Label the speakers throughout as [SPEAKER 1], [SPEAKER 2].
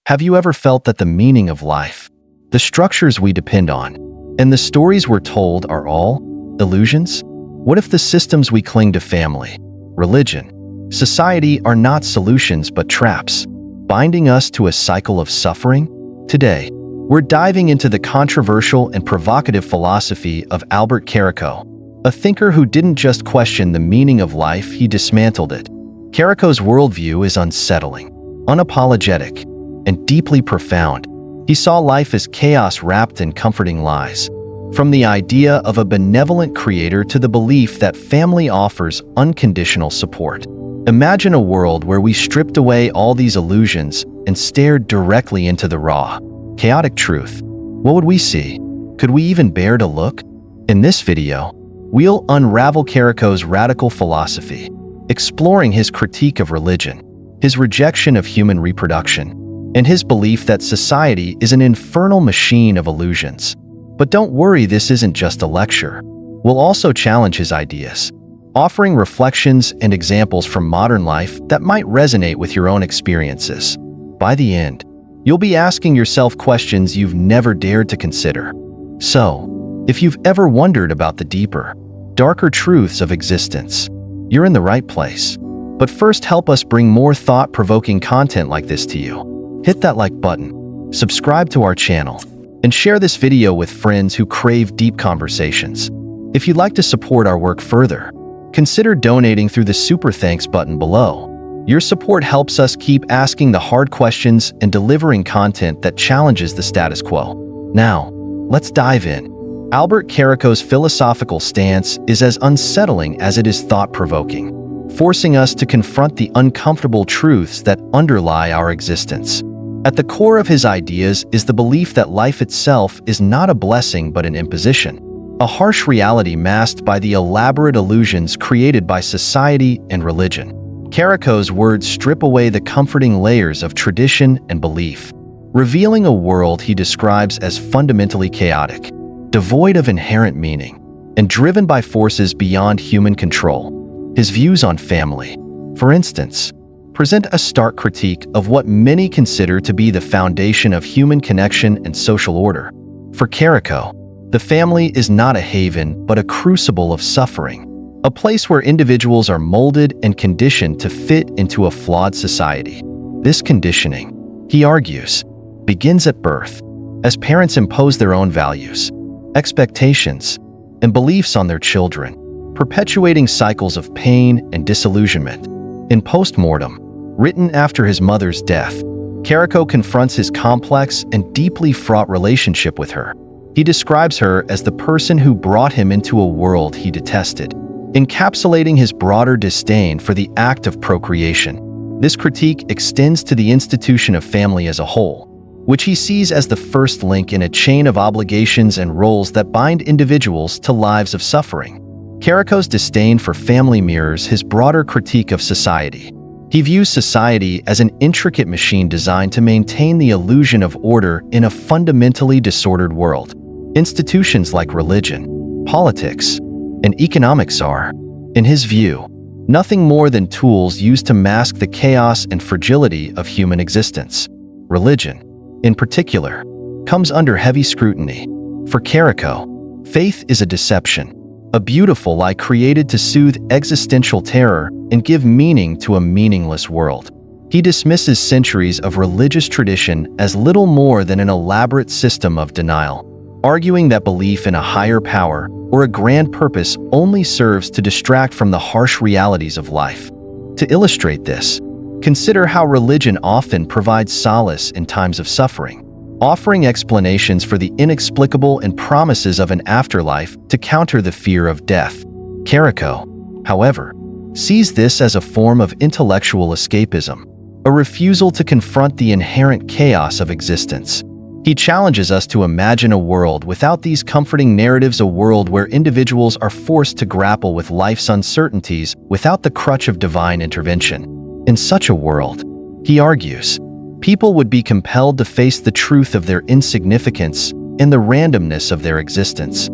[SPEAKER 1] Have you ever felt that the meaning of life, the structures we depend on, and the stories we're told are all illusions? What if the systems we cling to, family, religion, society, are not solutions but traps, binding us to a cycle of suffering? Today, we're diving into the controversial and provocative philosophy of Albert Caraco, a thinker who didn't just question the meaning of life, he dismantled it. Caraco's worldview is unsettling, unapologetic, and deeply profound. He saw life as chaos wrapped in comforting lies. From the idea of a benevolent creator to the belief that family offers unconditional support. Imagine a world where we stripped away all these illusions and stared directly into the raw, chaotic truth. What would we see? Could we even bear to look? In this video, we'll unravel Caraco's radical philosophy, exploring his critique of religion, his rejection of human reproduction, and his belief that society is an infernal machine of illusions. But don't worry, this isn't just a lecture. We'll also challenge his ideas, offering reflections and examples from modern life that might resonate with your own experiences. By the end, you'll be asking yourself questions you've never dared to consider. So, if you've ever wondered about the deeper, darker truths of existence, you're in the right place. But first, help us bring more thought-provoking content like this to you. Hit that like button, subscribe to our channel, and share this video with friends who crave deep conversations. If you'd like to support our work further, consider donating through the Super Thanks button below. Your support helps us keep asking the hard questions and delivering content that challenges the status quo. Now, let's dive in. Albert Caraco's philosophical stance is as unsettling as it is thought-provoking, forcing us to confront the uncomfortable truths that underlie our existence. At the core of his ideas is the belief that life itself is not a blessing but an imposition, a harsh reality masked by the elaborate illusions created by society and religion. Caraco's words strip away the comforting layers of tradition and belief, revealing a world he describes as fundamentally chaotic, devoid of inherent meaning, and driven by forces beyond human control. His views on family, for instance, present a stark critique of what many consider to be the foundation of human connection and social order. For Caraco, the family is not a haven but a crucible of suffering, a place where individuals are molded and conditioned to fit into a flawed society. This conditioning, he argues, begins at birth, as parents impose their own values, expectations, and beliefs on their children, perpetuating cycles of pain and disillusionment. In Postmortem, written after his mother's death, Caraco confronts his complex and deeply fraught relationship with her. He describes her as the person who brought him into a world he detested, encapsulating his broader disdain for the act of procreation. This critique extends to the institution of family as a whole, which he sees as the first link in a chain of obligations and roles that bind individuals to lives of suffering. Caraco's disdain for family mirrors his broader critique of society. He views society as an intricate machine designed to maintain the illusion of order in a fundamentally disordered world. Institutions like religion, politics, and economics are, in his view, nothing more than tools used to mask the chaos and fragility of human existence. Religion, in particular, comes under heavy scrutiny. For Caraco, faith is a deception, a beautiful lie created to soothe existential terror and give meaning to a meaningless world. He dismisses centuries of religious tradition as little more than an elaborate system of denial, arguing that belief in a higher power or a grand purpose only serves to distract from the harsh realities of life. To illustrate this, consider how religion often provides solace in times of suffering, offering explanations for the inexplicable and promises of an afterlife to counter the fear of death. Caraco, however, sees this as a form of intellectual escapism, a refusal to confront the inherent chaos of existence. He challenges us to imagine a world without these comforting narratives, a world where individuals are forced to grapple with life's uncertainties without the crutch of divine intervention. In such a world, he argues, people would be compelled to face the truth of their insignificance and the randomness of their existence.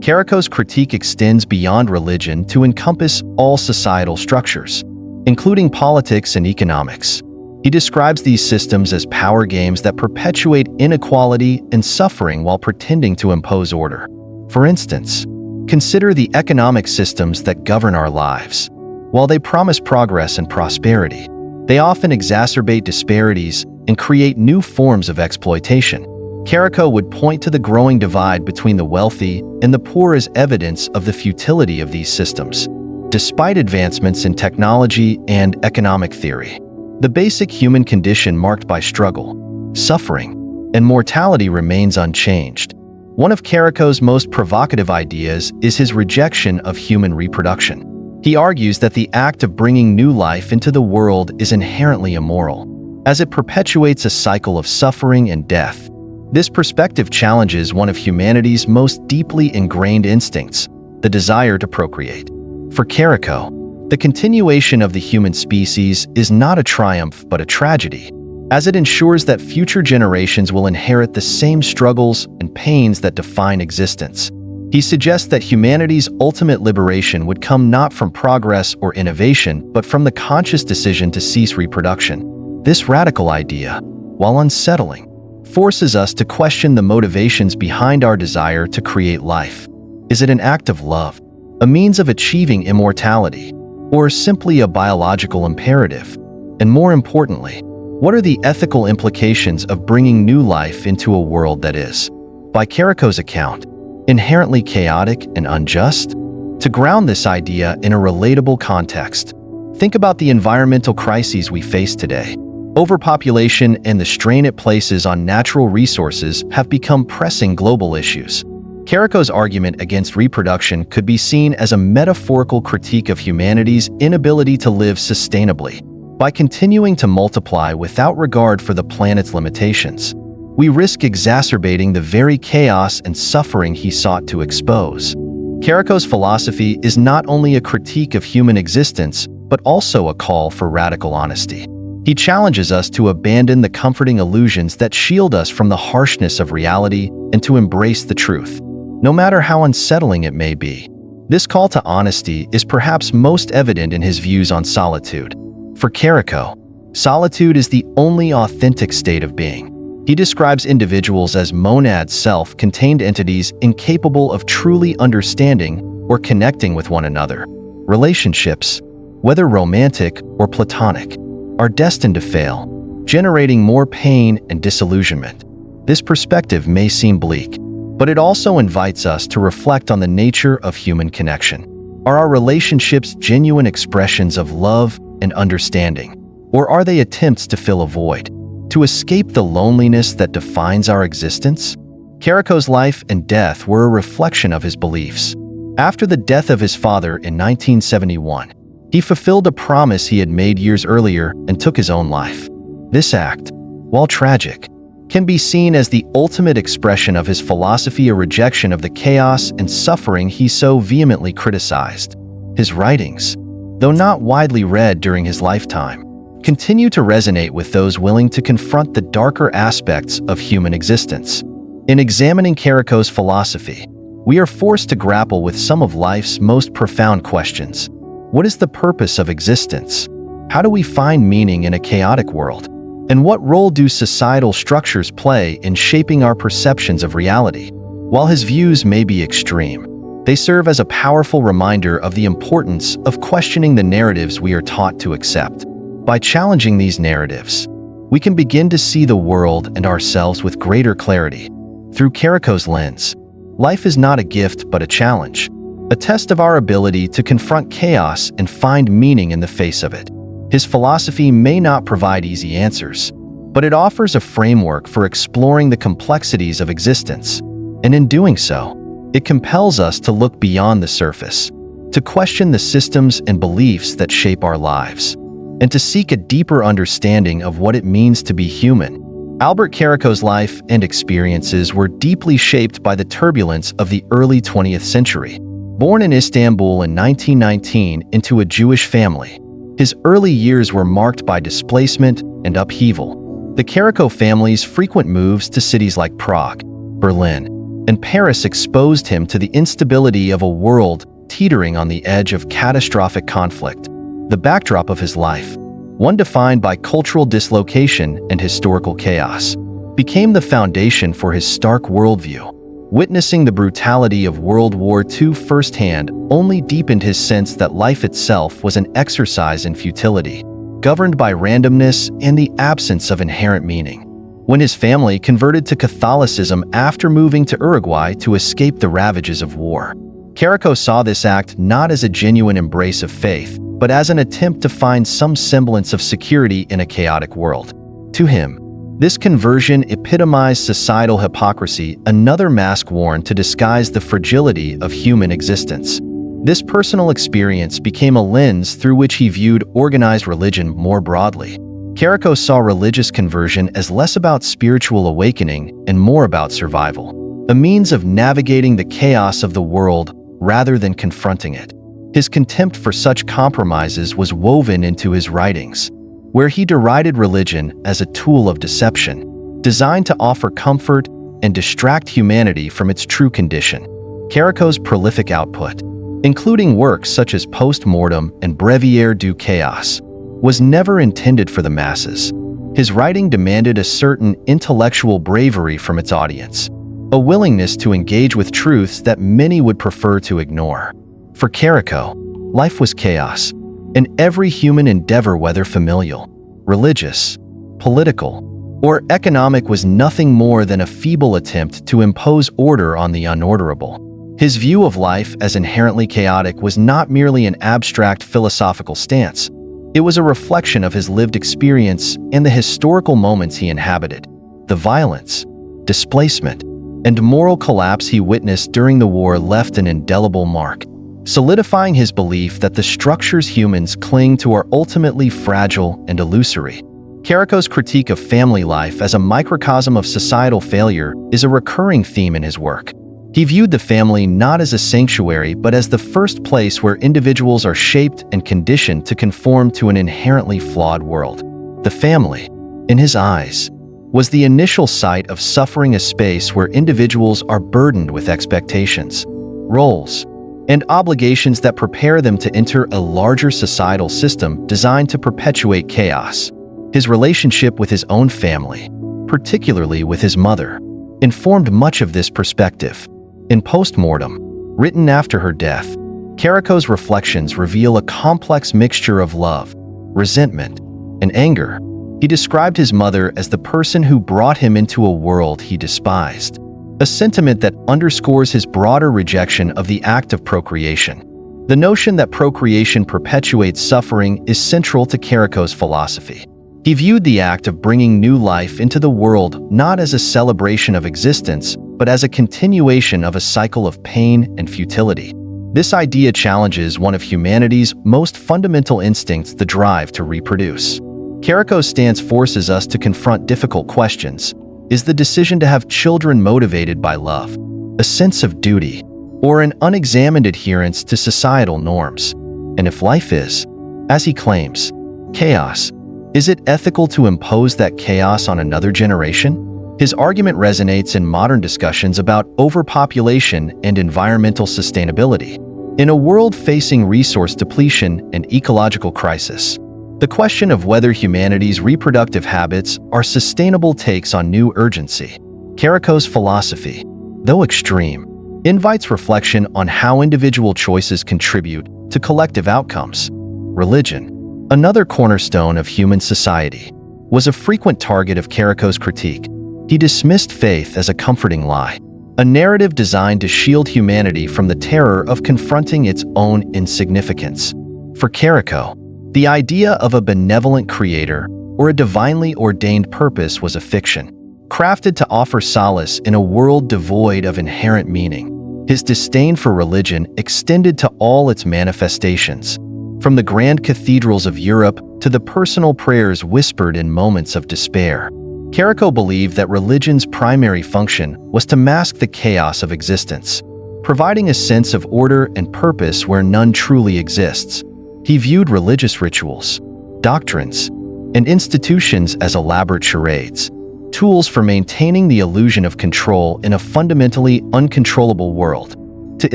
[SPEAKER 1] Caraco's critique extends beyond religion to encompass all societal structures, including politics and economics. He describes these systems as power games that perpetuate inequality and suffering while pretending to impose order. For instance, consider the economic systems that govern our lives. While they promise progress and prosperity, they often exacerbate disparities and create new forms of exploitation. Caraco would point to the growing divide between the wealthy and the poor as evidence of the futility of these systems. Despite advancements in technology and economic theory, the basic human condition marked by struggle, suffering, and mortality remains unchanged. One of Caraco's most provocative ideas is his rejection of human reproduction. He argues that the act of bringing new life into the world is inherently immoral, as it perpetuates a cycle of suffering and death. This perspective challenges one of humanity's most deeply ingrained instincts, the desire to procreate. For Caraco, the continuation of the human species is not a triumph but a tragedy, as it ensures that future generations will inherit the same struggles and pains that define existence. He suggests that humanity's ultimate liberation would come not from progress or innovation, but from the conscious decision to cease reproduction. This radical idea, while unsettling, forces us to question the motivations behind our desire to create life. Is it an act of love, a means of achieving immortality, or simply a biological imperative? And more importantly, what are the ethical implications of bringing new life into a world that is, by Caraco's account, inherently chaotic and unjust? To ground this idea in a relatable context, think about the environmental crises we face today. Overpopulation and the strain it places on natural resources have become pressing global issues. Caraco's argument against reproduction could be seen as a metaphorical critique of humanity's inability to live sustainably. By continuing to multiply without regard for the planet's limitations, we risk exacerbating the very chaos and suffering he sought to expose. Caraco's philosophy is not only a critique of human existence, but also a call for radical honesty. He challenges us to abandon the comforting illusions that shield us from the harshness of reality and to embrace the truth, no matter how unsettling it may be. This call to honesty is perhaps most evident in his views on solitude. For Caraco, solitude is the only authentic state of being. He describes individuals as monad self-contained entities incapable of truly understanding or connecting with one another. Relationships, whether romantic or platonic, are destined to fail, generating more pain and disillusionment. This perspective may seem bleak, but it also invites us to reflect on the nature of human connection. Are our relationships genuine expressions of love and understanding, or are they attempts to fill a void, to escape the loneliness that defines our existence? Caraco's life and death were a reflection of his beliefs. After the death of his father in 1971, he fulfilled a promise he had made years earlier and took his own life. This act, while tragic, can be seen as the ultimate expression of his philosophy, a rejection of the chaos and suffering he so vehemently criticized. His writings, though not widely read during his lifetime, continue to resonate with those willing to confront the darker aspects of human existence. In examining Caraco's philosophy, we are forced to grapple with some of life's most profound questions. What is the purpose of existence? How do we find meaning in a chaotic world? And what role do societal structures play in shaping our perceptions of reality? While his views may be extreme, they serve as a powerful reminder of the importance of questioning the narratives we are taught to accept. By challenging these narratives, we can begin to see the world and ourselves with greater clarity. Through Caraco's lens, life is not a gift but a challenge, a test of our ability to confront chaos and find meaning in the face of it. His philosophy may not provide easy answers, but it offers a framework for exploring the complexities of existence. And in doing so, it compels us to look beyond the surface, to question the systems and beliefs that shape our lives, and to seek a deeper understanding of what it means to be human. Albert Caraco's life and experiences were deeply shaped by the turbulence of the early 20th century. Born in Istanbul in 1919 into a Jewish family, his early years were marked by displacement and upheaval. The Caraco family's frequent moves to cities like Prague, Berlin, and Paris exposed him to the instability of a world teetering on the edge of catastrophic conflict. The backdrop of his life, one defined by cultural dislocation and historical chaos, became the foundation for his stark worldview. Witnessing the brutality of World War II firsthand only deepened his sense that life itself was an exercise in futility, governed by randomness and the absence of inherent meaning. When his family converted to Catholicism after moving to Uruguay to escape the ravages of war, Caraco saw this act not as a genuine embrace of faith, but as an attempt to find some semblance of security in a chaotic world. To him, this conversion epitomized societal hypocrisy, another mask worn to disguise the fragility of human existence. This personal experience became a lens through which he viewed organized religion more broadly. Caraco saw religious conversion as less about spiritual awakening and more about survival, a means of navigating the chaos of the world rather than confronting it. His contempt for such compromises was woven into his writings, where he derided religion as a tool of deception, designed to offer comfort and distract humanity from its true condition. Caraco's prolific output, including works such as Post-Mortem and Breviaire du Chaos, was never intended for the masses. His writing demanded a certain intellectual bravery from its audience, a willingness to engage with truths that many would prefer to ignore. For Caraco, life was chaos, and every human endeavor, whether familial, religious, political, or economic, was nothing more than a feeble attempt to impose order on the unorderable. His view of life as inherently chaotic was not merely an abstract philosophical stance. It was a reflection of his lived experience and the historical moments he inhabited. The violence, displacement, and moral collapse he witnessed during the war left an indelible mark, solidifying his belief that the structures humans cling to are ultimately fragile and illusory. Caraco's critique of family life as a microcosm of societal failure is a recurring theme in his work. He viewed the family not as a sanctuary but as the first place where individuals are shaped and conditioned to conform to an inherently flawed world. The family, in his eyes, was the initial site of suffering, a space where individuals are burdened with expectations, roles, and obligations that prepare them to enter a larger societal system designed to perpetuate chaos. His relationship with his own family, particularly with his mother, informed much of this perspective. In Post-Mortem, written after her death, Caraco's reflections reveal a complex mixture of love, resentment, and anger. He described his mother as the person who brought him into a world he despised, a sentiment that underscores his broader rejection of the act of procreation. The notion that procreation perpetuates suffering is central to Caraco's philosophy. He viewed the act of bringing new life into the world not as a celebration of existence, but as a continuation of a cycle of pain and futility. This idea challenges one of humanity's most fundamental instincts, the drive to reproduce. Caraco's stance forces us to confront difficult questions. Is the decision to have children motivated by love, a sense of duty, or an unexamined adherence to societal norms? And if life is, as he claims, chaos, is it ethical to impose that chaos on another generation? His argument resonates in modern discussions about overpopulation and environmental sustainability. In a world facing resource depletion and ecological crisis, the question of whether humanity's reproductive habits are sustainable takes on new urgency. Caraco's philosophy, though extreme, invites reflection on how individual choices contribute to collective outcomes. Religion, another cornerstone of human society, was a frequent target of Caraco's critique. He dismissed faith as a comforting lie, a narrative designed to shield humanity from the terror of confronting its own insignificance. For Caraco, the idea of a benevolent creator or a divinely ordained purpose was a fiction, crafted to offer solace in a world devoid of inherent meaning. His disdain for religion extended to all its manifestations, from the grand cathedrals of Europe to the personal prayers whispered in moments of despair. Caraco believed that religion's primary function was to mask the chaos of existence, providing a sense of order and purpose where none truly exists. He viewed religious rituals, doctrines, and institutions as elaborate charades, tools for maintaining the illusion of control in a fundamentally uncontrollable world. To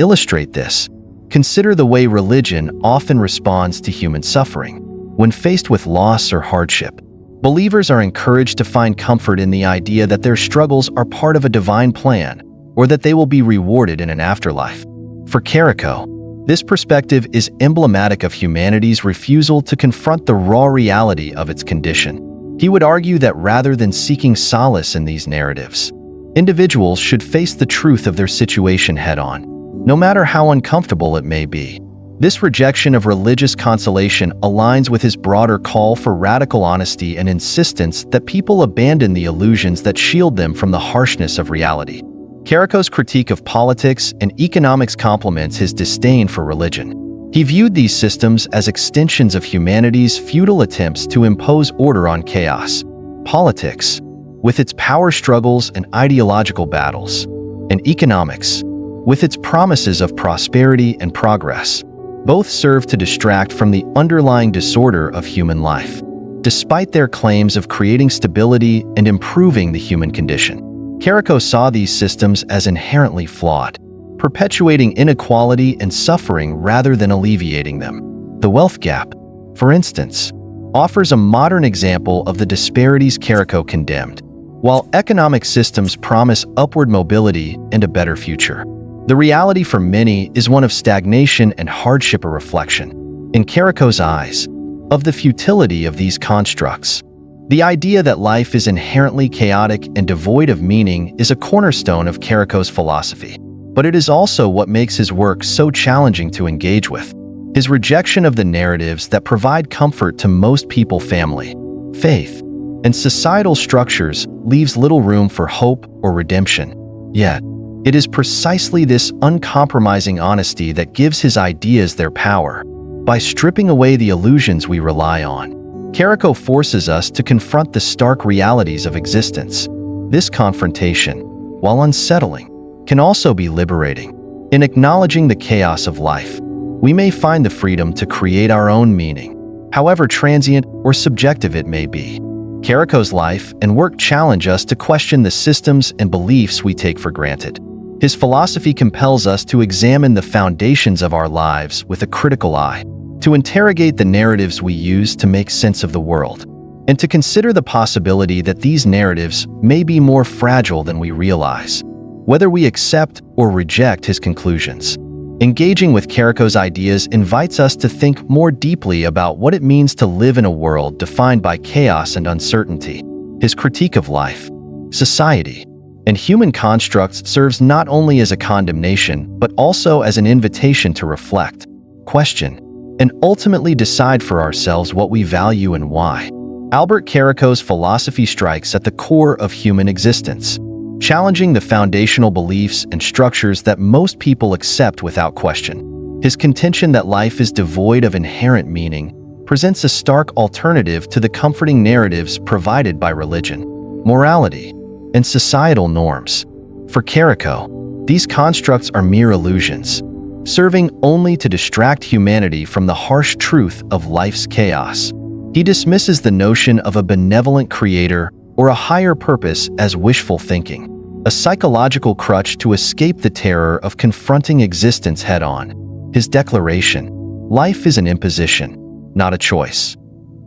[SPEAKER 1] illustrate this, consider the way religion often responds to human suffering. When faced with loss or hardship, believers are encouraged to find comfort in the idea that their struggles are part of a divine plan, or that they will be rewarded in an afterlife. For Caraco, this perspective is emblematic of humanity's refusal to confront the raw reality of its condition. He would argue that rather than seeking solace in these narratives, individuals should face the truth of their situation head-on, no matter how uncomfortable it may be. This rejection of religious consolation aligns with his broader call for radical honesty and insistence that people abandon the illusions that shield them from the harshness of reality. Caraco's critique of politics and economics complements his disdain for religion. He viewed these systems as extensions of humanity's futile attempts to impose order on chaos. Politics, with its power struggles and ideological battles, and economics, with its promises of prosperity and progress, both serve to distract from the underlying disorder of human life. Despite their claims of creating stability and improving the human condition, Caraco saw these systems as inherently flawed, perpetuating inequality and suffering rather than alleviating them. The wealth gap, for instance, offers a modern example of the disparities Caraco condemned. While economic systems promise upward mobility and a better future, the reality for many is one of stagnation and hardship, a reflection, in Caraco's eyes, of the futility of these constructs. The idea that life is inherently chaotic and devoid of meaning is a cornerstone of Caraco's philosophy, but it is also what makes his work so challenging to engage with. His rejection of the narratives that provide comfort to most people, family, faith, and societal structures leaves little room for hope or redemption. Yet, it is precisely this uncompromising honesty that gives his ideas their power. By stripping away the illusions we rely on, Caraco forces us to confront the stark realities of existence. This confrontation, while unsettling, can also be liberating. In acknowledging the chaos of life, we may find the freedom to create our own meaning, however transient or subjective it may be. Caraco's life and work challenge us to question the systems and beliefs we take for granted. His philosophy compels us to examine the foundations of our lives with a critical eye, to interrogate the narratives we use to make sense of the world, and to consider the possibility that these narratives may be more fragile than we realize. Whether we accept or reject his conclusions, engaging with Caraco's ideas invites us to think more deeply about what it means to live in a world defined by chaos and uncertainty. His critique of life, society, and human constructs serves not only as a condemnation, but also as an invitation to reflect, question, and ultimately decide for ourselves what we value and why. Albert Caraco's philosophy strikes at the core of human existence, challenging the foundational beliefs and structures that most people accept without question. His contention that life is devoid of inherent meaning presents a stark alternative to the comforting narratives provided by religion, morality, and societal norms. For Caraco, these constructs are mere illusions, serving only to distract humanity from the harsh truth of life's chaos. He dismisses the notion of a benevolent creator or a higher purpose as wishful thinking, a psychological crutch to escape the terror of confronting existence head-on. His declaration, "Life is an imposition, not a choice,"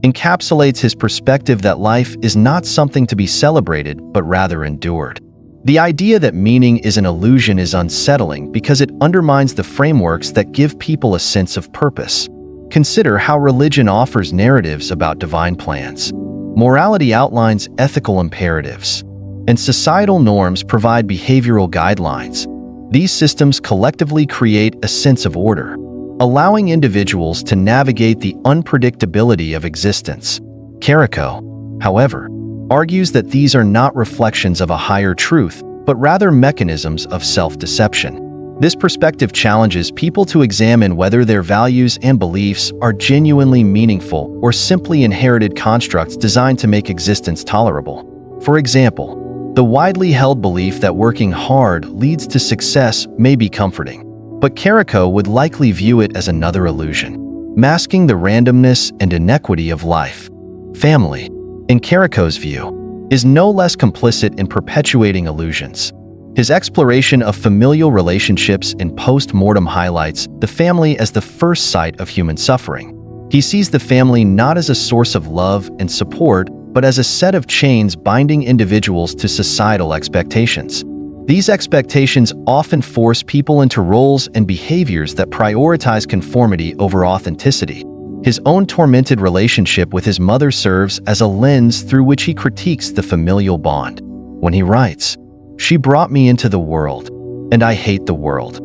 [SPEAKER 1] encapsulates his perspective that life is not something to be celebrated, but rather endured. The idea that meaning is an illusion is unsettling because it undermines the frameworks that give people a sense of purpose. Consider how religion offers narratives about divine plans. Morality outlines ethical imperatives, and societal norms provide behavioral guidelines. These systems collectively create a sense of order, allowing individuals to navigate the unpredictability of existence. Caraco, however, argues that these are not reflections of a higher truth, but rather mechanisms of self-deception. This perspective challenges people to examine whether their values and beliefs are genuinely meaningful or simply inherited constructs designed to make existence tolerable. For example, the widely held belief that working hard leads to success may be comforting, but Caraco would likely view it as another illusion, masking the randomness and inequity of life. Family, in Caraco's view, is no less complicit in perpetuating illusions. His exploration of familial relationships in post-mortem highlights the family as the first site of human suffering. He sees the family not as a source of love and support, but as a set of chains binding individuals to societal expectations. These expectations often force people into roles and behaviors that prioritize conformity over authenticity. His own tormented relationship with his mother serves as a lens through which he critiques the familial bond. When he writes, "She brought me into the world, and I hate the world,"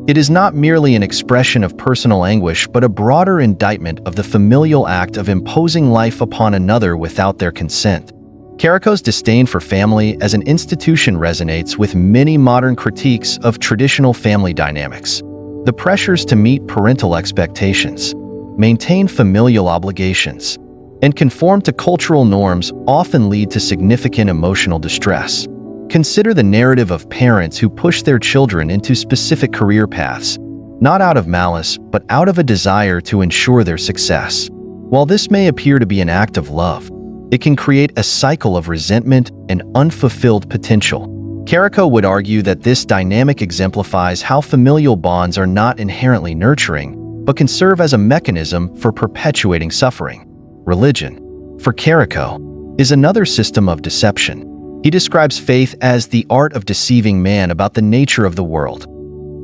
[SPEAKER 1] it is not merely an expression of personal anguish, but a broader indictment of the familial act of imposing life upon another without their consent. Caraco's disdain for family as an institution resonates with many modern critiques of traditional family dynamics. The pressures to meet parental expectations, maintain familial obligations, and conform to cultural norms often lead to significant emotional distress. Consider the narrative of parents who push their children into specific career paths, not out of malice, but out of a desire to ensure their success. While this may appear to be an act of love, it can create a cycle of resentment and unfulfilled potential. Caraco would argue that this dynamic exemplifies how familial bonds are not inherently nurturing, but can serve as a mechanism for perpetuating suffering. Religion, for Caraco, is another system of deception. He describes faith as the art of deceiving man about the nature of the world,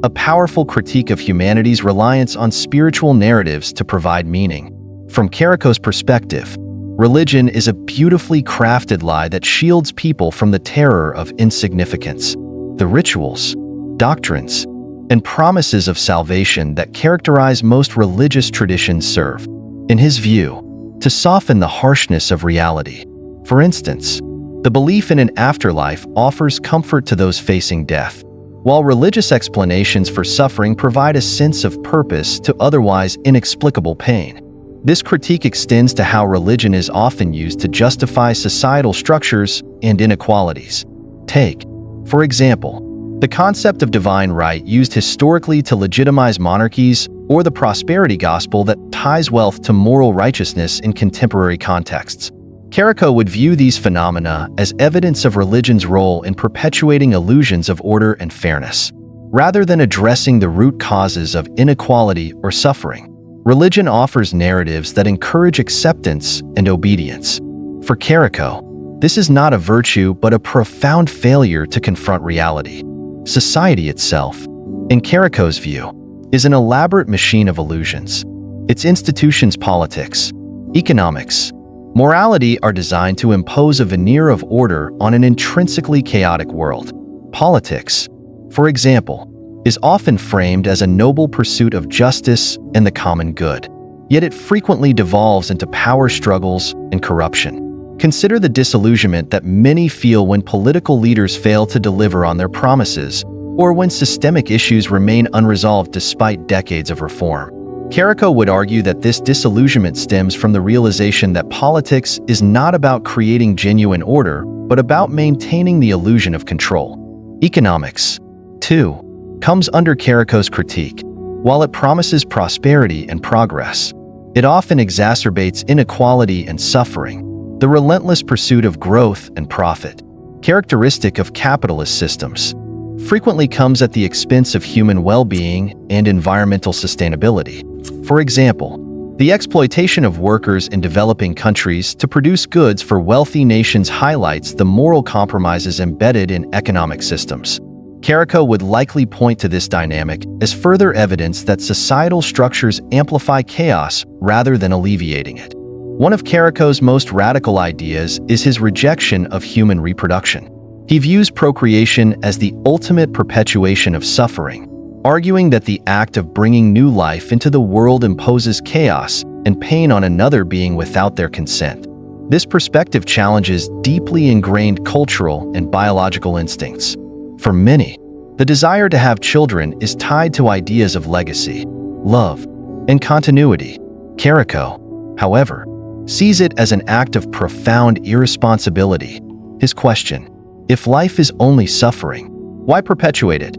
[SPEAKER 1] a powerful critique of humanity's reliance on spiritual narratives to provide meaning. From Caraco's perspective, religion is a beautifully crafted lie that shields people from the terror of insignificance. The rituals, doctrines, and promises of salvation that characterize most religious traditions serve, in his view, to soften the harshness of reality. For instance, the belief in an afterlife offers comfort to those facing death, while religious explanations for suffering provide a sense of purpose to otherwise inexplicable pain. This critique extends to how religion is often used to justify societal structures and inequalities. Take, for example, the concept of divine right used historically to legitimize monarchies, or the prosperity gospel that ties wealth to moral righteousness in contemporary contexts. Caraco would view these phenomena as evidence of religion's role in perpetuating illusions of order and fairness. Rather than addressing the root causes of inequality or suffering, religion offers narratives that encourage acceptance and obedience. For Caraco, this is not a virtue but a profound failure to confront reality. Society itself, in Caraco's view, is an elaborate machine of illusions. Its institutions, politics, economics, morality are designed to impose a veneer of order on an intrinsically chaotic world. Politics, for example, is often framed as a noble pursuit of justice and the common good, yet it frequently devolves into power struggles and corruption. Consider the disillusionment that many feel when political leaders fail to deliver on their promises, or when systemic issues remain unresolved despite decades of reform. Caraco would argue that this disillusionment stems from the realization that politics is not about creating genuine order, but about maintaining the illusion of control. Economics, too, comes under Caraco's critique. While it promises prosperity and progress, it often exacerbates inequality and suffering, the relentless pursuit of growth and profit, characteristic of capitalist systems, frequently comes at the expense of human well-being and environmental sustainability. For example, the exploitation of workers in developing countries to produce goods for wealthy nations highlights the moral compromises embedded in economic systems. Caraco would likely point to this dynamic as further evidence that societal structures amplify chaos rather than alleviating it. One of Caraco's most radical ideas is his rejection of human reproduction. He views procreation as the ultimate perpetuation of suffering, arguing that the act of bringing new life into the world imposes chaos and pain on another being without their consent. This perspective challenges deeply ingrained cultural and biological instincts. For many, the desire to have children is tied to ideas of legacy, love, and continuity. Caraco, however, sees it as an act of profound irresponsibility. His question, if life is only suffering, why perpetuate it,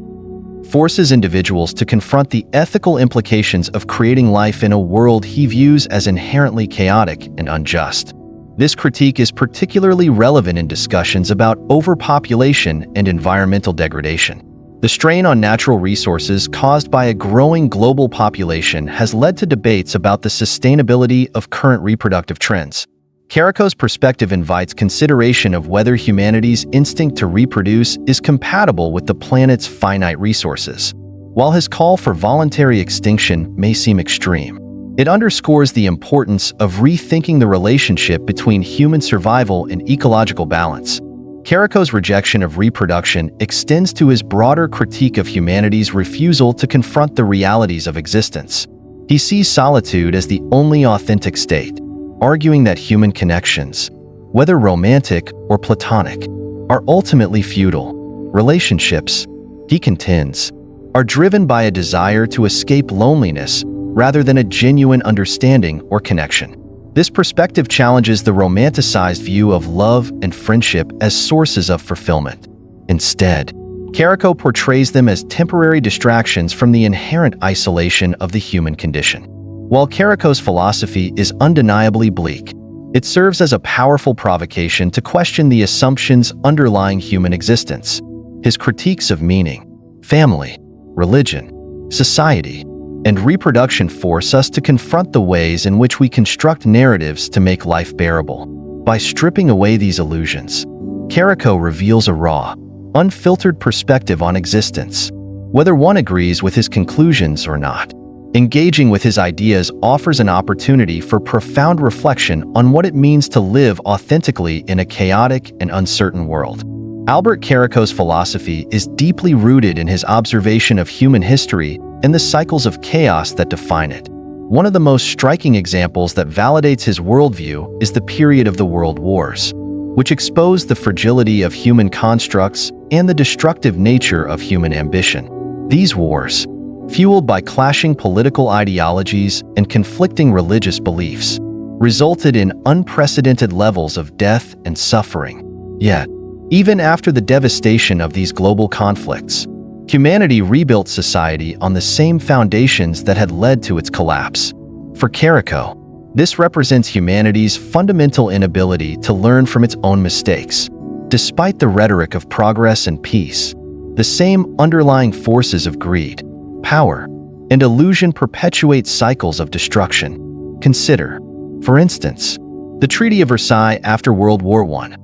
[SPEAKER 1] forces individuals to confront the ethical implications of creating life in a world he views as inherently chaotic and unjust. This critique is particularly relevant in discussions about overpopulation and environmental degradation. The strain on natural resources caused by a growing global population has led to debates about the sustainability of current reproductive trends. Caraco's perspective invites consideration of whether humanity's instinct to reproduce is compatible with the planet's finite resources. While his call for voluntary extinction may seem extreme, it underscores the importance of rethinking the relationship between human survival and ecological balance. Caraco's rejection of reproduction extends to his broader critique of humanity's refusal to confront the realities of existence. He sees solitude as the only authentic state, arguing that human connections, whether romantic or platonic, are ultimately futile. Relationships, he contends, are driven by a desire to escape loneliness rather than a genuine understanding or connection. This perspective challenges the romanticized view of love and friendship as sources of fulfillment. Instead, Caraco portrays them as temporary distractions from the inherent isolation of the human condition. While Caraco's philosophy is undeniably bleak, it serves as a powerful provocation to question the assumptions underlying human existence. His critiques of meaning, family, religion, society, and reproduction force us to confront the ways in which we construct narratives to make life bearable. By stripping away these illusions, Caraco reveals a raw, unfiltered perspective on existence, whether one agrees with his conclusions or not. Engaging with his ideas offers an opportunity for profound reflection on what it means to live authentically in a chaotic and uncertain world. Albert Caraco's philosophy is deeply rooted in his observation of human history and the cycles of chaos that define it. One of the most striking examples that validates his worldview is the period of the World Wars, which exposed the fragility of human constructs and the destructive nature of human ambition. These wars, fueled by clashing political ideologies and conflicting religious beliefs, resulted in unprecedented levels of death and suffering. Yet, even after the devastation of these global conflicts, humanity rebuilt society on the same foundations that had led to its collapse. For Caraco, this represents humanity's fundamental inability to learn from its own mistakes. Despite the rhetoric of progress and peace, the same underlying forces of greed, power, and illusion perpetuate cycles of destruction. Consider, for instance, the Treaty of Versailles after World War I,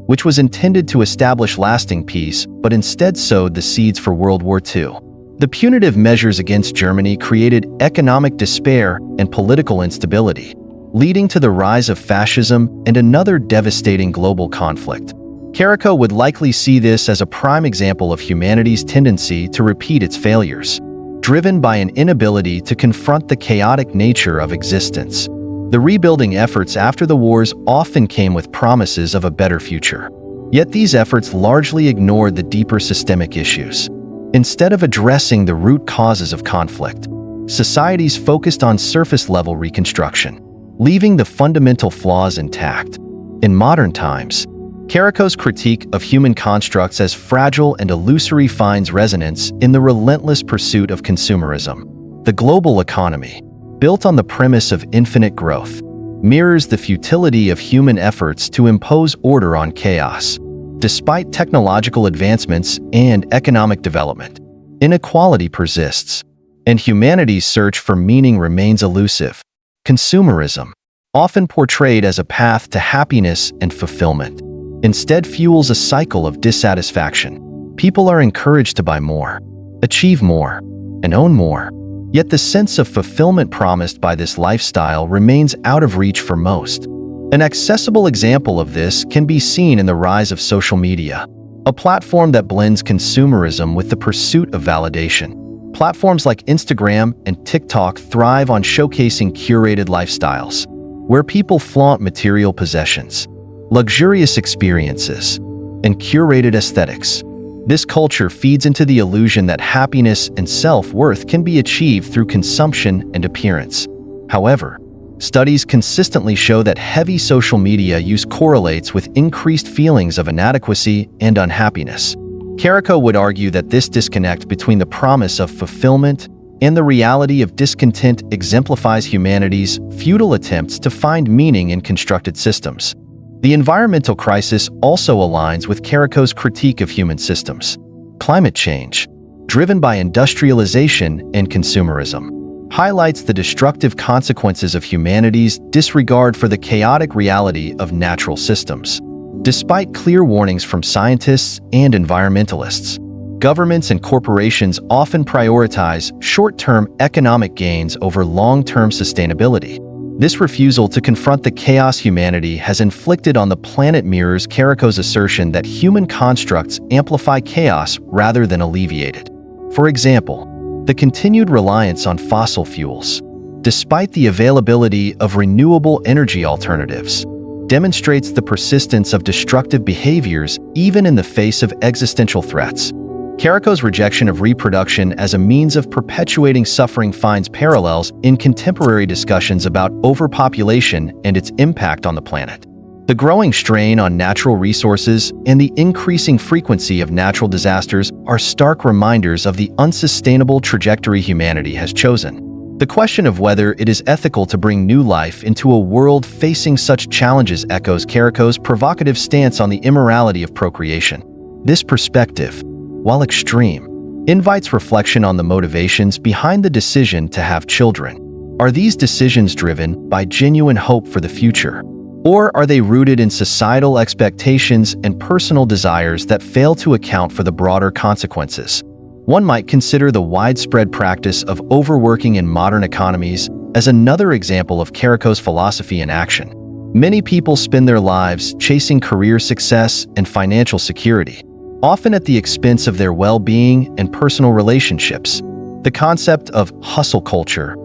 [SPEAKER 1] which was intended to establish lasting peace but instead sowed the seeds for World War II. The punitive measures against Germany created economic despair and political instability, leading to the rise of fascism and another devastating global conflict. Caraco would likely see this as a prime example of humanity's tendency to repeat its failures, driven by an inability to confront the chaotic nature of existence. The rebuilding efforts after the wars often came with promises of a better future. Yet these efforts largely ignored the deeper systemic issues. Instead of addressing the root causes of conflict, societies focused on surface-level reconstruction, leaving the fundamental flaws intact. In modern times, Caraco's critique of human constructs as fragile and illusory finds resonance in the relentless pursuit of consumerism. The global economy, built on the premise of infinite growth, mirrors the futility of human efforts to impose order on chaos. Despite technological advancements and economic development, inequality persists, and humanity's search for meaning remains elusive. Consumerism, often portrayed as a path to happiness and fulfillment, instead fuels a cycle of dissatisfaction. People are encouraged to buy more, achieve more, and own more. Yet the sense of fulfillment promised by this lifestyle remains out of reach for most. An accessible example of this can be seen in the rise of social media, a platform that blends consumerism with the pursuit of validation. Platforms like Instagram and TikTok thrive on showcasing curated lifestyles, where people flaunt material possessions, luxurious experiences, and curated aesthetics. This culture feeds into the illusion that happiness and self-worth can be achieved through consumption and appearance. However, studies consistently show that heavy social media use correlates with increased feelings of inadequacy and unhappiness. Caraco would argue that this disconnect between the promise of fulfillment and the reality of discontent exemplifies humanity's futile attempts to find meaning in constructed systems. The environmental crisis also aligns with Caraco's critique of human systems. Climate change, driven by industrialization and consumerism, highlights the destructive consequences of humanity's disregard for the chaotic reality of natural systems. Despite clear warnings from scientists and environmentalists, governments and corporations often prioritize short-term economic gains over long-term sustainability. This refusal to confront the chaos humanity has inflicted on the planet mirrors Caraco's assertion that human constructs amplify chaos rather than alleviate it. For example, the continued reliance on fossil fuels, despite the availability of renewable energy alternatives, demonstrates the persistence of destructive behaviors even in the face of existential threats. Caraco's rejection of reproduction as a means of perpetuating suffering finds parallels in contemporary discussions about overpopulation and its impact on the planet. The growing strain on natural resources and the increasing frequency of natural disasters are stark reminders of the unsustainable trajectory humanity has chosen. The question of whether it is ethical to bring new life into a world facing such challenges echoes Caraco's provocative stance on the immorality of procreation. This perspective, while extreme, invites reflection on the motivations behind the decision to have children. Are these decisions driven by genuine hope for the future? Or are they rooted in societal expectations and personal desires that fail to account for the broader consequences? One might consider the widespread practice of overworking in modern economies as another example of Caraco's philosophy in action. Many people spend their lives chasing career success and financial security, often at the expense of their well-being and personal relationships. The concept of hustle culture,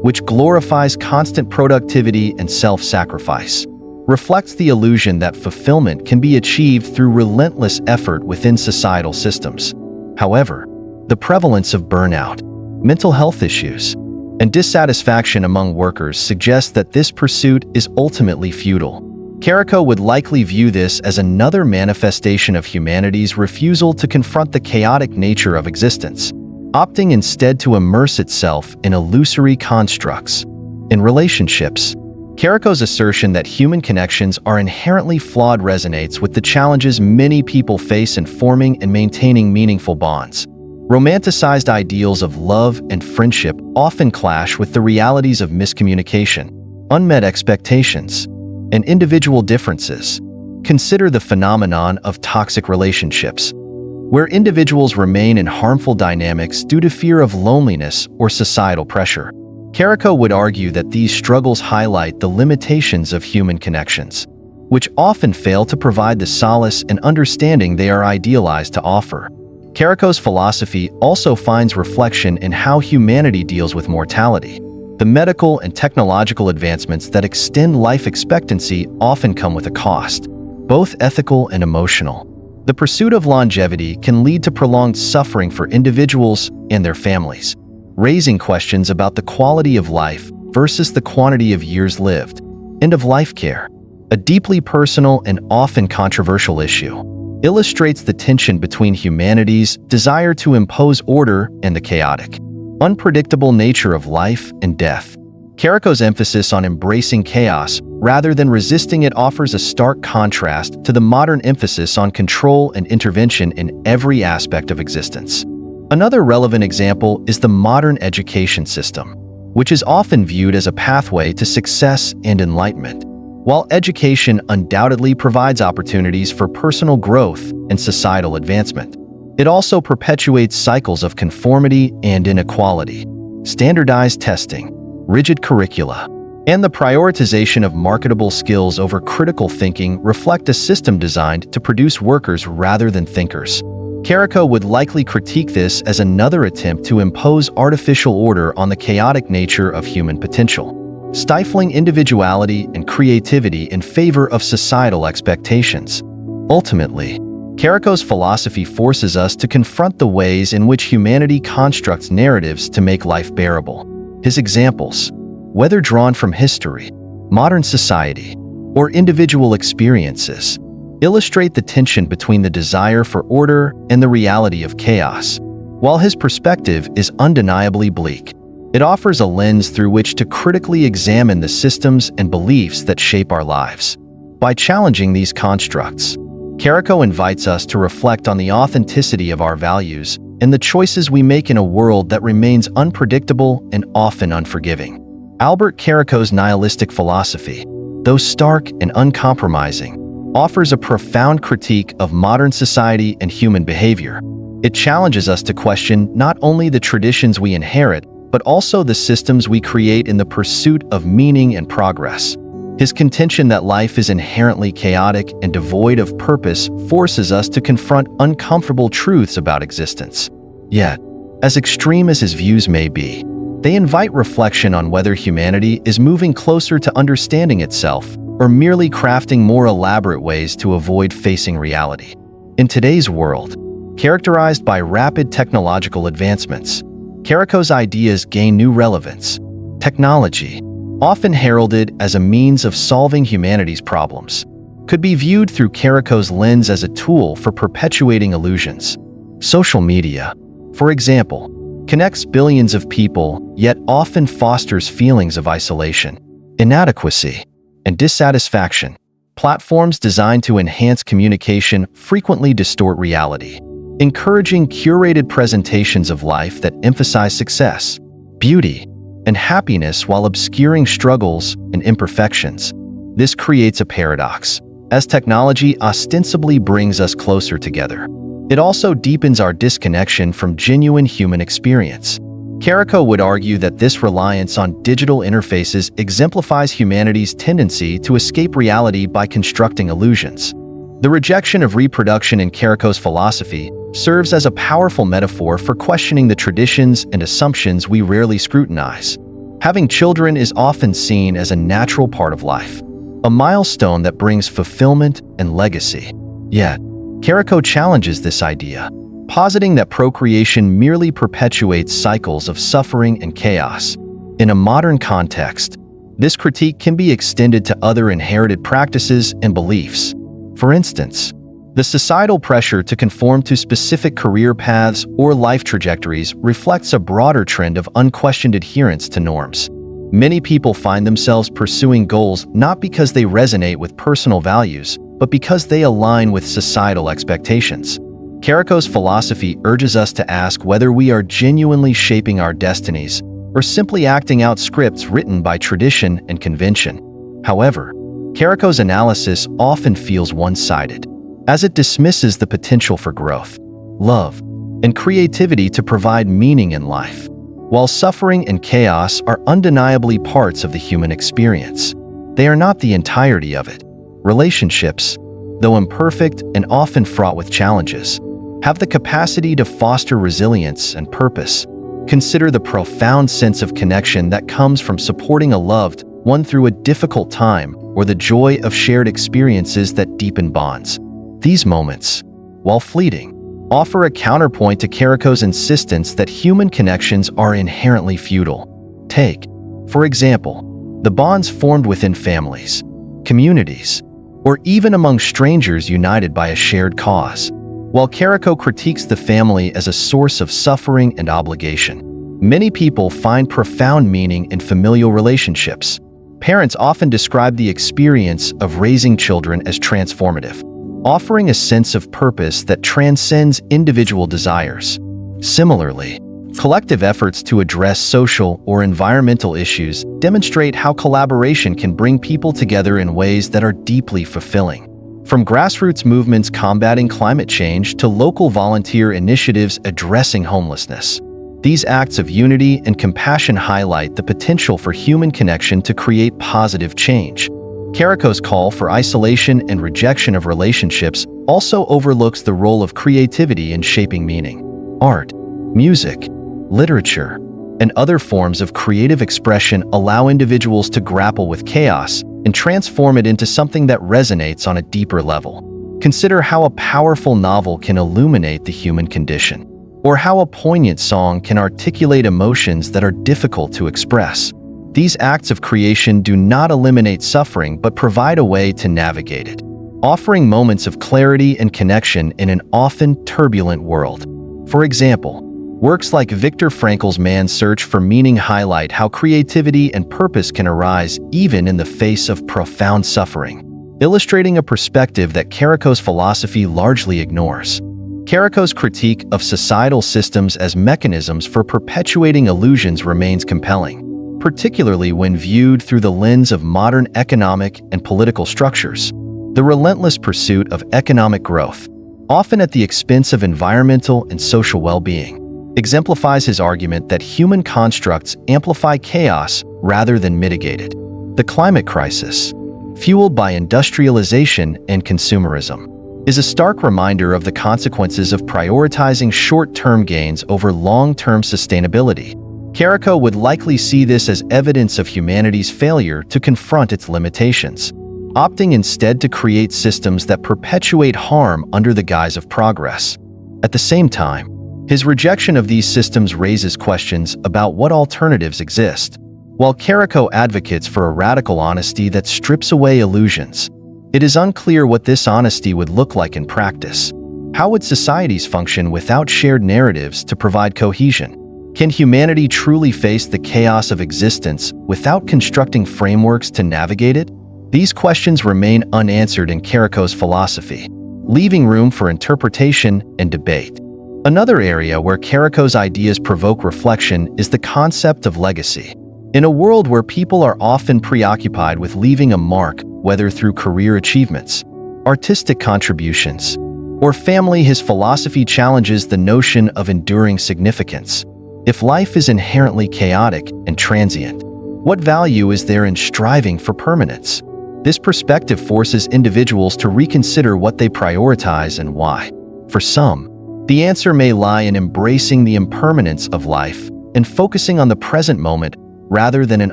[SPEAKER 1] which glorifies constant productivity and self-sacrifice, reflects the illusion that fulfillment can be achieved through relentless effort within societal systems. However, the prevalence of burnout, mental health issues, and dissatisfaction among workers suggests that this pursuit is ultimately futile. Caraco would likely view this as another manifestation of humanity's refusal to confront the chaotic nature of existence, opting instead to immerse itself in illusory constructs. In relationships, Caraco's assertion that human connections are inherently flawed resonates with the challenges many people face in forming and maintaining meaningful bonds. Romanticized ideals of love and friendship often clash with the realities of miscommunication, unmet expectations, and individual differences. Consider the phenomenon of toxic relationships, where individuals remain in harmful dynamics due to fear of loneliness or societal pressure. Caraco would argue that these struggles highlight the limitations of human connections, which often fail to provide the solace and understanding they are idealized to offer. Caraco's philosophy also finds reflection in how humanity deals with mortality. The medical and technological advancements that extend life expectancy often come with a cost, both ethical and emotional. The pursuit of longevity can lead to prolonged suffering for individuals and their families, raising questions about the quality of life versus the quantity of years lived. End-of-life care, a deeply personal and often controversial issue, illustrates the tension between humanity's desire to impose order and the chaotic, unpredictable nature of life and death. Caraco's emphasis on embracing chaos rather than resisting it offers a stark contrast to the modern emphasis on control and intervention in every aspect of existence. Another relevant example is the modern education system, which is often viewed as a pathway to success and enlightenment. While education undoubtedly provides opportunities for personal growth and societal advancement, it also perpetuates cycles of conformity and inequality. Standardized testing, rigid curricula, and the prioritization of marketable skills over critical thinking reflect a system designed to produce workers rather than thinkers. Caraco would likely critique this as another attempt to impose artificial order on the chaotic nature of human potential, stifling individuality and creativity in favor of societal expectations. Ultimately, Caraco's philosophy forces us to confront the ways in which humanity constructs narratives to make life bearable. His examples, whether drawn from history, modern society, or individual experiences, illustrate the tension between the desire for order and the reality of chaos. While his perspective is undeniably bleak, it offers a lens through which to critically examine the systems and beliefs that shape our lives. By challenging these constructs, Caraco invites us to reflect on the authenticity of our values and the choices we make in a world that remains unpredictable and often unforgiving. Albert Caraco's nihilistic philosophy, though stark and uncompromising, offers a profound critique of modern society and human behavior. It challenges us to question not only the traditions we inherit, but also the systems we create in the pursuit of meaning and progress. His contention that life is inherently chaotic and devoid of purpose forces us to confront uncomfortable truths about existence. Yet, as extreme as his views may be, they invite reflection on whether humanity is moving closer to understanding itself or merely crafting more elaborate ways to avoid facing reality. In today's world, characterized by rapid technological advancements, Caraco's ideas gain new relevance. Technology, often heralded as a means of solving humanity's problems, could be viewed through Caraco's lens as a tool for perpetuating illusions. Social media, for example, connects billions of people, yet often fosters feelings of isolation, inadequacy, and dissatisfaction. Platforms designed to enhance communication frequently distort reality, encouraging curated presentations of life that emphasize success, beauty, and happiness while obscuring struggles and imperfections. This creates a paradox. As technology ostensibly brings us closer together, it also deepens our disconnection from genuine human experience. Caraco would argue that this reliance on digital interfaces exemplifies humanity's tendency to escape reality by constructing illusions. The rejection of reproduction in Caraco's philosophy serves as a powerful metaphor for questioning the traditions and assumptions we rarely scrutinize. Having children is often seen as a natural part of life, a milestone that brings fulfillment and legacy. Yet, Caraco challenges this idea, positing that procreation merely perpetuates cycles of suffering and chaos. In a modern context, this critique can be extended to other inherited practices and beliefs. For instance, the societal pressure to conform to specific career paths or life trajectories reflects a broader trend of unquestioned adherence to norms. Many people find themselves pursuing goals not because they resonate with personal values, but because they align with societal expectations. Caraco's philosophy urges us to ask whether we are genuinely shaping our destinies or simply acting out scripts written by tradition and convention. However, Caraco's analysis often feels one-sided, as it dismisses the potential for growth, love, and creativity to provide meaning in life. While suffering and chaos are undeniably parts of the human experience, they are not the entirety of it. Relationships, though imperfect and often fraught with challenges, have the capacity to foster resilience and purpose. Consider the profound sense of connection that comes from supporting a loved one through a difficult time, or the joy of shared experiences that deepen bonds. These moments, while fleeting, offer a counterpoint to Caraco's insistence that human connections are inherently futile. Take, for example, the bonds formed within families, communities, or even among strangers united by a shared cause. While Caraco critiques the family as a source of suffering and obligation, many people find profound meaning in familial relationships. Parents often describe the experience of raising children as transformative, offering a sense of purpose that transcends individual desires. Similarly, collective efforts to address social or environmental issues demonstrate how collaboration can bring people together in ways that are deeply fulfilling. From grassroots movements combating climate change to local volunteer initiatives addressing homelessness, these acts of unity and compassion highlight the potential for human connection to create positive change. Caraco's call for isolation and rejection of relationships also overlooks the role of creativity in shaping meaning. Art, music, literature, and other forms of creative expression allow individuals to grapple with chaos and transform it into something that resonates on a deeper level. Consider how a powerful novel can illuminate the human condition, or how a poignant song can articulate emotions that are difficult to express. These acts of creation do not eliminate suffering but provide a way to navigate it, offering moments of clarity and connection in an often turbulent world. For example, works like Viktor Frankl's Man's Search for Meaning highlight how creativity and purpose can arise even in the face of profound suffering, illustrating a perspective that Caraco's philosophy largely ignores. Caraco's critique of societal systems as mechanisms for perpetuating illusions remains compelling, particularly when viewed through the lens of modern economic and political structures. The relentless pursuit of economic growth, often at the expense of environmental and social well-being, exemplifies his argument that human constructs amplify chaos rather than mitigate it. The climate crisis, fueled by industrialization and consumerism, is a stark reminder of the consequences of prioritizing short-term gains over long-term sustainability. Caraco would likely see this as evidence of humanity's failure to confront its limitations, opting instead to create systems that perpetuate harm under the guise of progress. At the same time, his rejection of these systems raises questions about what alternatives exist. While Caraco advocates for a radical honesty that strips away illusions, it is unclear what this honesty would look like in practice. How would societies function without shared narratives to provide cohesion? Can humanity truly face the chaos of existence without constructing frameworks to navigate it? These questions remain unanswered in Caraco's philosophy, leaving room for interpretation and debate. Another area where Caraco's ideas provoke reflection is the concept of legacy. In a world where people are often preoccupied with leaving a mark, whether through career achievements, artistic contributions, or family, his philosophy challenges the notion of enduring significance. If life is inherently chaotic and transient, what value is there in striving for permanence? This perspective forces individuals to reconsider what they prioritize and why. For some, the answer may lie in embracing the impermanence of life and focusing on the present moment rather than an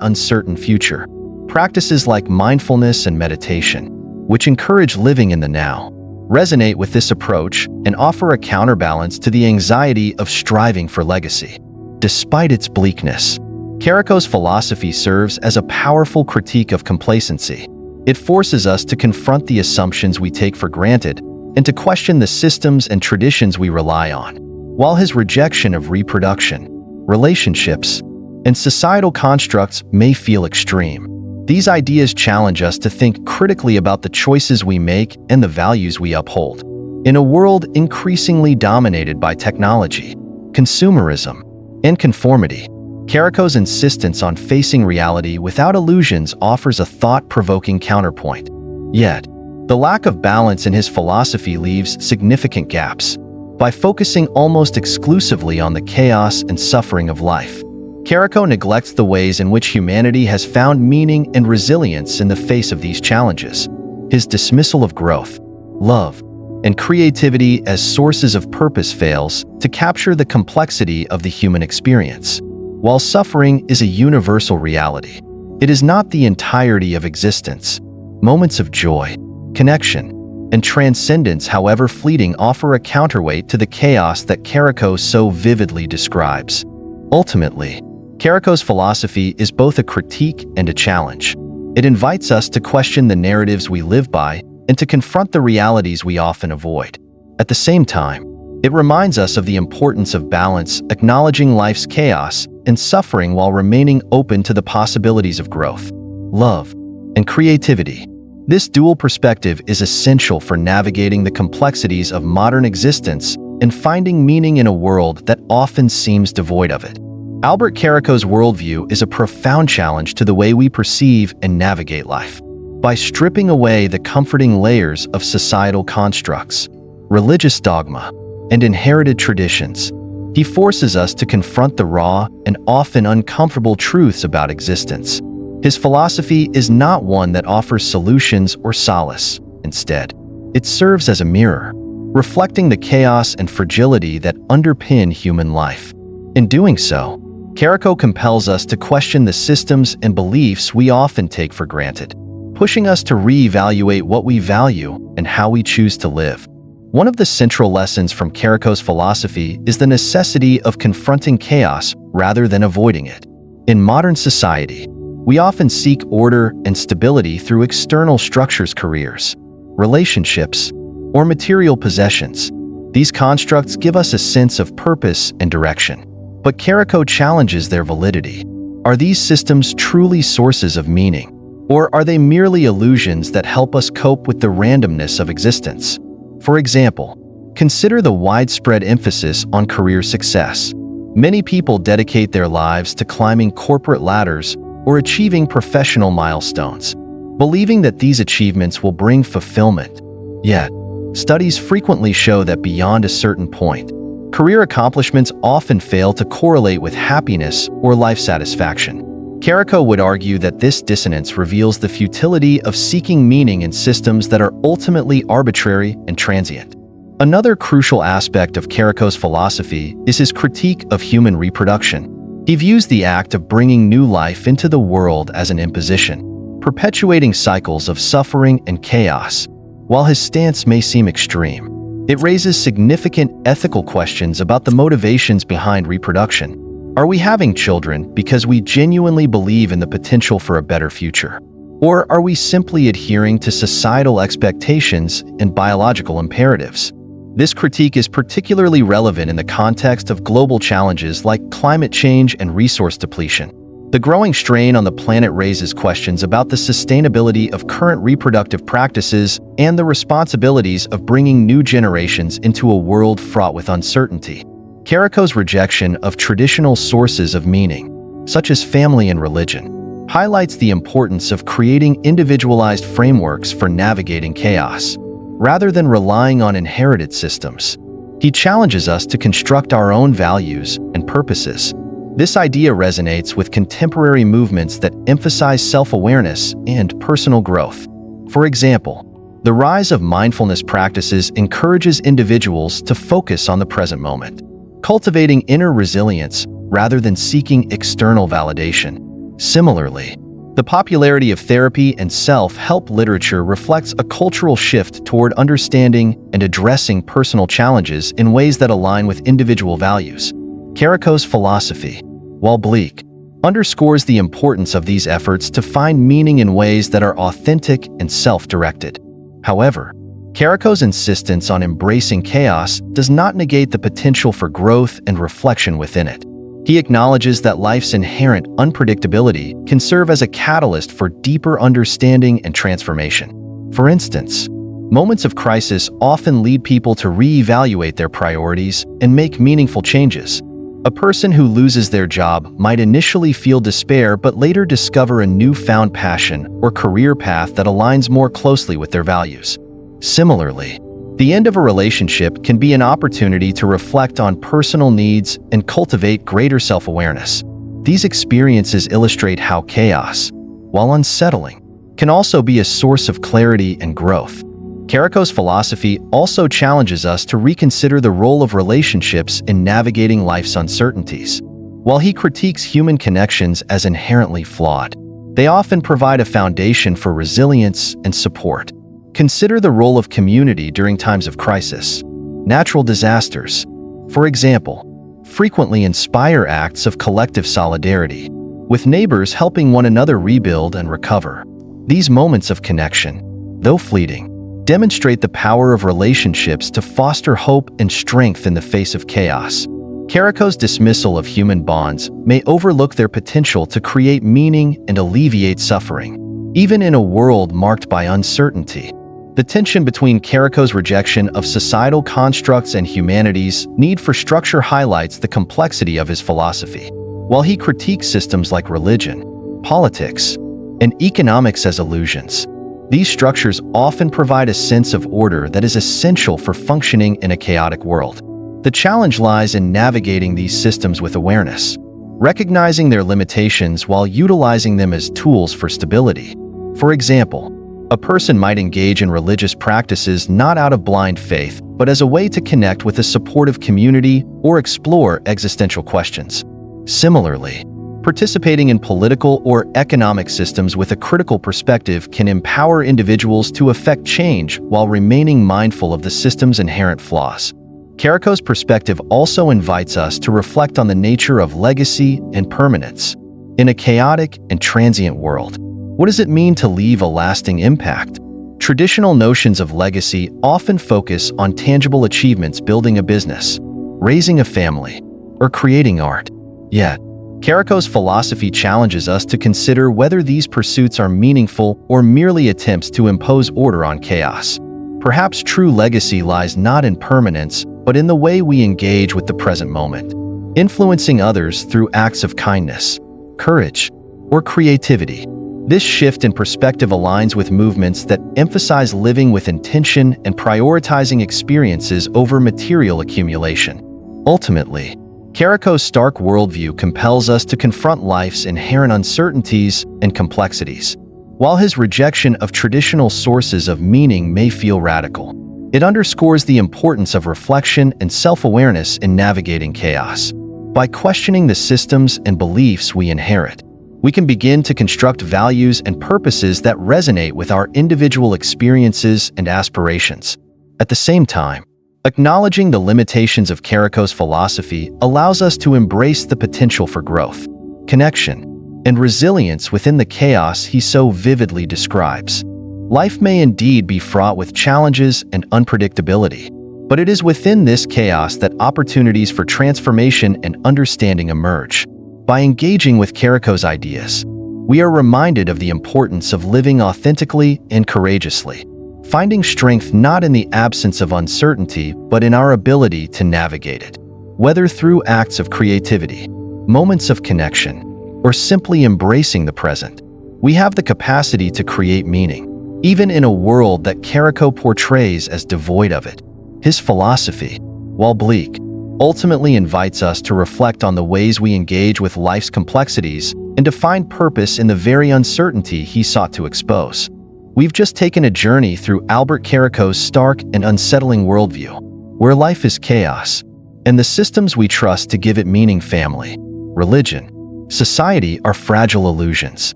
[SPEAKER 1] uncertain future. Practices like mindfulness and meditation, which encourage living in the now, resonate with this approach and offer a counterbalance to the anxiety of striving for legacy. Despite its bleakness, Caraco's philosophy serves as a powerful critique of complacency. It forces us to confront the assumptions we take for granted and to question the systems and traditions we rely on. While his rejection of reproduction, relationships, and societal constructs may feel extreme, these ideas challenge us to think critically about the choices we make and the values we uphold. In a world increasingly dominated by technology, consumerism, and conformity, Caraco's insistence on facing reality without illusions offers a thought-provoking counterpoint. Yet, the lack of balance in his philosophy leaves significant gaps. By focusing almost exclusively on the chaos and suffering of life, Caraco neglects the ways in which humanity has found meaning and resilience in the face of these challenges. His dismissal of growth, love, and creativity as sources of purpose fails to capture the complexity of the human experience. While suffering is a universal reality, it is not the entirety of existence. Moments of joy, connection, and transcendence, however fleeting, offer a counterweight to the chaos that Caraco so vividly describes. Ultimately, Caraco's philosophy is both a critique and a challenge. It invites us to question the narratives we live by and to confront the realities we often avoid. At the same time, it reminds us of the importance of balance, acknowledging life's chaos and suffering while remaining open to the possibilities of growth, love, and creativity. This dual perspective is essential for navigating the complexities of modern existence and finding meaning in a world that often seems devoid of it. Albert Caraco's worldview is a profound challenge to the way we perceive and navigate life. By stripping away the comforting layers of societal constructs, religious dogma, and inherited traditions, he forces us to confront the raw and often uncomfortable truths about existence. His philosophy is not one that offers solutions or solace. Instead, it serves as a mirror, reflecting the chaos and fragility that underpin human life. In doing so, Caraco compels us to question the systems and beliefs we often take for granted, pushing us to reevaluate what we value and how we choose to live. One of the central lessons from Caraco's philosophy is the necessity of confronting chaos rather than avoiding it. In modern society, we often seek order and stability through external structures, careers, relationships, or material possessions. These constructs give us a sense of purpose and direction. But Caraco challenges their validity. Are these systems truly sources of meaning? Or are they merely illusions that help us cope with the randomness of existence? For example, Consider the widespread emphasis on career success. Many people dedicate their lives to climbing corporate ladders or achieving professional milestones, believing that these achievements will bring fulfillment. Yet, studies frequently show that beyond a certain point, career accomplishments often fail to correlate with happiness or life satisfaction. Caraco would argue that this dissonance reveals the futility of seeking meaning in systems that are ultimately arbitrary and transient. Another crucial aspect of Caraco's philosophy is his critique of human reproduction. He views the act of bringing new life into the world as an imposition, perpetuating cycles of suffering and chaos. While his stance may seem extreme, it raises significant ethical questions about the motivations behind reproduction. Are we having children because we genuinely believe in the potential for a better future? Or are we simply adhering to societal expectations and biological imperatives? This critique is particularly relevant in the context of global challenges like climate change and resource depletion. The growing strain on the planet raises questions about the sustainability of current reproductive practices and the responsibilities of bringing new generations into a world fraught with uncertainty. Caraco's rejection of traditional sources of meaning, such as family and religion, highlights the importance of creating individualized frameworks for navigating chaos, rather than relying on inherited systems. He challenges us to construct our own values and purposes. This idea resonates with contemporary movements that emphasize self-awareness and personal growth. For example, the rise of mindfulness practices encourages individuals to focus on the present moment, cultivating inner resilience rather than seeking external validation. Similarly, the popularity of therapy and self-help literature reflects a cultural shift toward understanding and addressing personal challenges in ways that align with individual values. Caraco's philosophy, while bleak, underscores the importance of these efforts to find meaning in ways that are authentic and self-directed. However, Caraco's insistence on embracing chaos does not negate the potential for growth and reflection within it. He acknowledges that life's inherent unpredictability can serve as a catalyst for deeper understanding and transformation. For instance, moments of crisis often lead people to reevaluate their priorities and make meaningful changes. A person who loses their job might initially feel despair but later discover a newfound passion or career path that aligns more closely with their values. Similarly, the end of a relationship can be an opportunity to reflect on personal needs and cultivate greater self-awareness. These experiences illustrate how chaos, while unsettling, can also be a source of clarity and growth. Caraco's philosophy also challenges us to reconsider the role of relationships in navigating life's uncertainties. While he critiques human connections as inherently flawed, they often provide a foundation for resilience and support. Consider the role of community during times of crisis. Natural disasters, for example, frequently inspire acts of collective solidarity, with neighbors helping one another rebuild and recover. These moments of connection, though fleeting, demonstrate the power of relationships to foster hope and strength in the face of chaos. Caraco's dismissal of human bonds may overlook their potential to create meaning and alleviate suffering, even in a world marked by uncertainty. The tension between Caraco's rejection of societal constructs and humanity's need for structure highlights the complexity of his philosophy. While he critiques systems like religion, politics, and economics as illusions, these structures often provide a sense of order that is essential for functioning in a chaotic world. The challenge lies in navigating these systems with awareness, recognizing their limitations while utilizing them as tools for stability. For example, a person might engage in religious practices not out of blind faith, but as a way to connect with a supportive community or explore existential questions. Similarly, participating in political or economic systems with a critical perspective can empower individuals to effect change while remaining mindful of the system's inherent flaws. Caraco's perspective also invites us to reflect on the nature of legacy and permanence. In a chaotic and transient world, what does it mean to leave a lasting impact? Traditional notions of legacy often focus on tangible achievements, building a business, raising a family, or creating art. Yet, Caraco's philosophy challenges us to consider whether these pursuits are meaningful or merely attempts to impose order on chaos. Perhaps true legacy lies not in permanence, but in the way we engage with the present moment, influencing others through acts of kindness, courage, or creativity. This shift in perspective aligns with movements that emphasize living with intention and prioritizing experiences over material accumulation. Ultimately, Caraco's stark worldview compels us to confront life's inherent uncertainties and complexities. While his rejection of traditional sources of meaning may feel radical, it underscores the importance of reflection and self-awareness in navigating chaos. By questioning the systems and beliefs we inherit, we can begin to construct values and purposes that resonate with our individual experiences and aspirations. At the same time, acknowledging the limitations of Caraco's philosophy allows us to embrace the potential for growth, connection, and resilience within the chaos he so vividly describes. Life may indeed be fraught with challenges and unpredictability, but it is within this chaos that opportunities for transformation and understanding emerge. By engaging with Caraco's ideas, we are reminded of the importance of living authentically and courageously, finding strength not in the absence of uncertainty, but in our ability to navigate it. Whether through acts of creativity, moments of connection, or simply embracing the present, we have the capacity to create meaning, even in a world that Caraco portrays as devoid of it. His philosophy, while bleak, ultimately invites us to reflect on the ways we engage with life's complexities and to find purpose in the very uncertainty he sought to expose. We've just taken a journey through Albert Caraco's stark and unsettling worldview, where life is chaos, and the systems we trust to give it meaning, family, religion, society, are fragile illusions.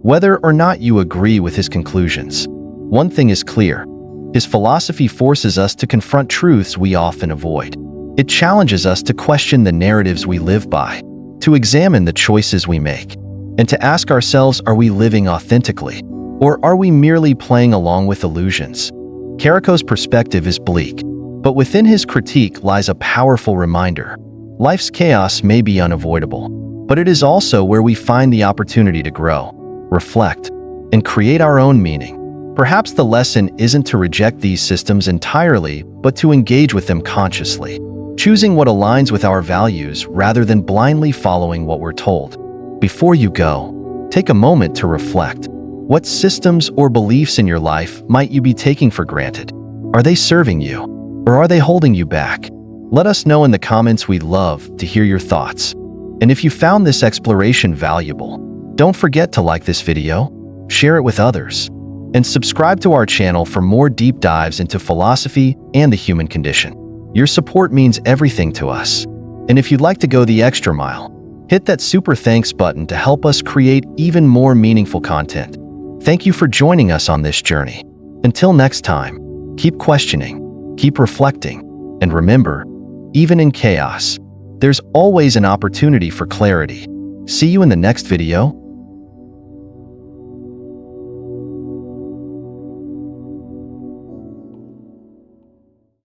[SPEAKER 1] Whether or not you agree with his conclusions, one thing is clear: his philosophy forces us to confront truths we often avoid. It challenges us to question the narratives we live by, to examine the choices we make, and to ask ourselves, are we living authentically, or are we merely playing along with illusions? Caraco's perspective is bleak, but within his critique lies a powerful reminder. Life's chaos may be unavoidable, but it is also where we find the opportunity to grow, reflect, and create our own meaning. Perhaps the lesson isn't to reject these systems entirely, but to engage with them consciously, choosing what aligns with our values rather than blindly following what we're told. Before you go, take a moment to reflect. What systems or beliefs in your life might you be taking for granted? Are they serving you, or are they holding you back? Let us know in the comments. We'd love to hear your thoughts. And if you found this exploration valuable, don't forget to like this video, share it with others, and subscribe to our channel for more deep dives into philosophy and the human condition. Your support means everything to us. And if you'd like to go the extra mile, hit that super thanks button to help us create even more meaningful content. Thank you for joining us on this journey. Until next time, keep questioning, keep reflecting, and remember, even in chaos, there's always an opportunity for clarity. See you in the next video.